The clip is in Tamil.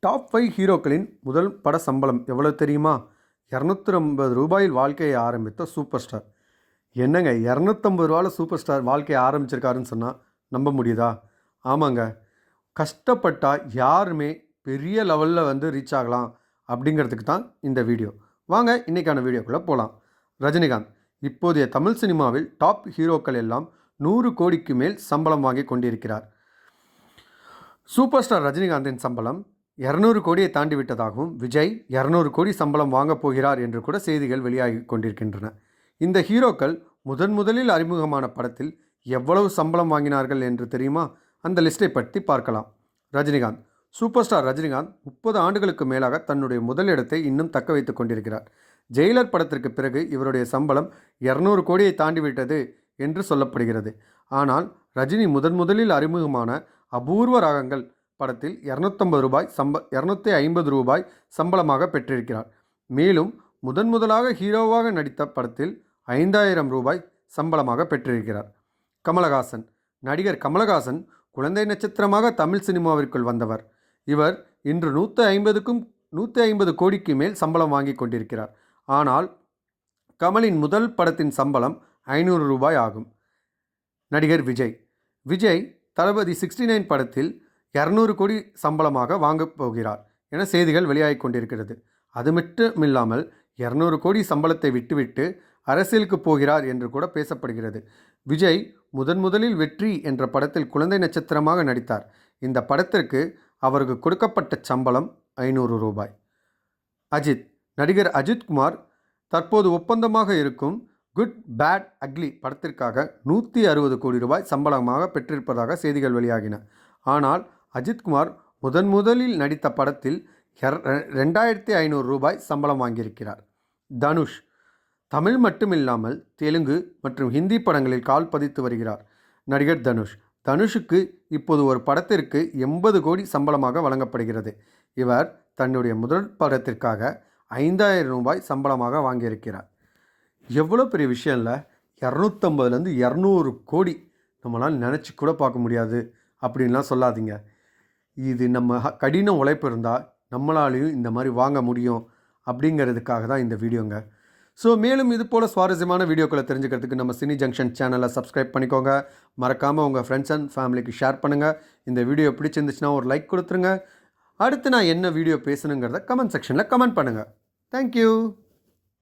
டாப் 5 ஹீரோக்களின் முதல் பட சம்பளம் எவ்வளோ தெரியுமா? ரூ. 250 வாழ்க்கையை ஆரம்பித்த சூப்பர் ஸ்டார். என்னங்க ரூ. 250 சூப்பர் ஸ்டார் வாழ்க்கையை ஆரம்பிச்சிருக்காருன்னு சொன்னால் நம்ப முடியுதா? ஆமாங்க. கஷ்டப்பட்டா யாருமே பெரிய லெவலில் ரீச் ஆகலாம் அப்படிங்கிறதுக்கு தான் இந்த வீடியோ. வாங்க இன்றைக்கான வீடியோக்குள்ளே போகலாம். ரஜினிகாந்த் இப்போதைய தமிழ் சினிமாவில் டாப் ஹீரோக்கள் எல்லாம் 100 கோடிக்கு மேல் சம்பளம் வாங்கி கொண்டிருக்கிறார். சூப்பர் ஸ்டார் ரஜினிகாந்தின் சம்பளம் 200 கோடியை தாண்டி விட்டதாகவும் விஜய் 200 கோடி சம்பளம் வாங்கப் போகிறார் என்று கூட செய்திகள் வெளியாகி கொண்டிருக்கின்றன. இந்த ஹீரோக்கள் முதலில் அறிமுகமான படத்தில் எவ்வளவு சம்பளம் வாங்கினார்கள் என்று தெரியுமா? அந்த லிஸ்ட்டை பற்றி பார்க்கலாம். ரஜினிகாந்த் சூப்பர் ஸ்டார் ரஜினிகாந்த் 30 ஆண்டுகளுக்கு மேலாக தன்னுடைய முதலிடத்தை இன்னும் தக்க வைத்துக் கொண்டிருக்கிறார். ஜெயிலர் படத்திற்கு பிறகு இவருடைய சம்பளம் 200 கோடியை தாண்டிவிட்டது என்று சொல்லப்படுகிறது. ஆனால் ரஜினி முதலில் அறிமுகமான அபூர்வ ராகங்கள் படத்தில் ரூபாய் 250 சம்பளமாக பெற்றிருக்கிறார். மேலும் முதலாக ஹீரோவாக நடித்த படத்தில் ரூபாய் 5000 சம்பளமாக பெற்றிருக்கிறார். கமலஹாசன் நடிகர் கமலஹாசன் குழந்தை நட்சத்திரமாக தமிழ் சினிமாவிற்குள் வந்தவர். இவர் இன்று 150 கோடிக்கு மேல் சம்பளம் வாங்கி கொண்டிருக்கிறார். ஆனால் கமலின் முதல் படத்தின் சம்பளம் ரூபாய் 500 ஆகும். நடிகர் விஜய் தளபதி 69 படத்தில் 200 கோடி சம்பளமாக வாங்கப் போகிறார் என செய்திகள் வெளியாகி கொண்டிருக்கிறது. அது மட்டுமில்லாமல் 200 கோடி சம்பளத்தை விட்டுவிட்டு அரசியலுக்கு போகிறார் என்று கூட பேசப்படுகிறது. விஜய் முதலில் வெற்றி என்ற படத்தில் குழந்தை நட்சத்திரமாக நடித்தார். இந்த படத்திற்கு அவருக்கு கொடுக்கப்பட்ட சம்பளம் ரூபாய் 500. நடிகர் அஜித்குமார் தற்போது ஒப்பந்தமாக இருக்கும் குட் பேட் அக்லி படத்திற்காக 160 கோடி ரூபாய் சம்பளமாக பெற்றிருப்பதாக செய்திகள் வெளியாகின. ஆனால் அஜித்குமார் முதலில் நடித்த படத்தில் 2500 ரூபாய் சம்பளம் வாங்கியிருக்கிறார். தனுஷ் தமிழ் மட்டுமில்லாமல் தெலுங்கு மற்றும் ஹிந்தி படங்களில் கால் பதித்து வருகிறார். நடிகர் தனுஷுக்கு இப்போது ஒரு படத்திற்கு 80 கோடி சம்பளமாக வழங்கப்படுகிறது. இவர் தன்னுடைய முதல் படத்திற்காக 5000 ரூபாய் சம்பளமாக வாங்கியிருக்கிறார். எவ்வளோ பெரிய விஷயம் இல்லை. 250லேருந்து 200 கோடி நம்மளால் நினச்சி கூட பார்க்க முடியாது அப்படின்லாம் சொல்லாதீங்க. இது நம்ம கடின உழைப்பு இருந்தால் நம்மளாலையும் இந்த மாதிரி வாங்க முடியும் அப்படிங்கிறதுக்காக தான் இந்த வீடியோங்க. ஸோ மேலும் இது போல் சுவாரஸ்யமான வீடியோக்களை தெரிஞ்சுக்கிறதுக்கு நம்ம சினி ஜங்ஷன் சேனலை சப்ஸ்கிரைப் பண்ணிக்கோங்க. மறக்காமல் உங்கள் ஃப்ரெண்ட்ஸ் அண்ட் ஃபேமிலிக்கு ஷேர் பண்ணுங்கள். இந்த வீடியோ பிடிச்சிருந்துச்சுன்னா ஒரு லைக் கொடுத்துருங்க. அடுத்து நான் என்ன வீடியோ பேசணுங்கிறத கமெண்ட் செக்ஷனில் கமெண்ட் பண்ணுங்கள். தேங்க்யூ.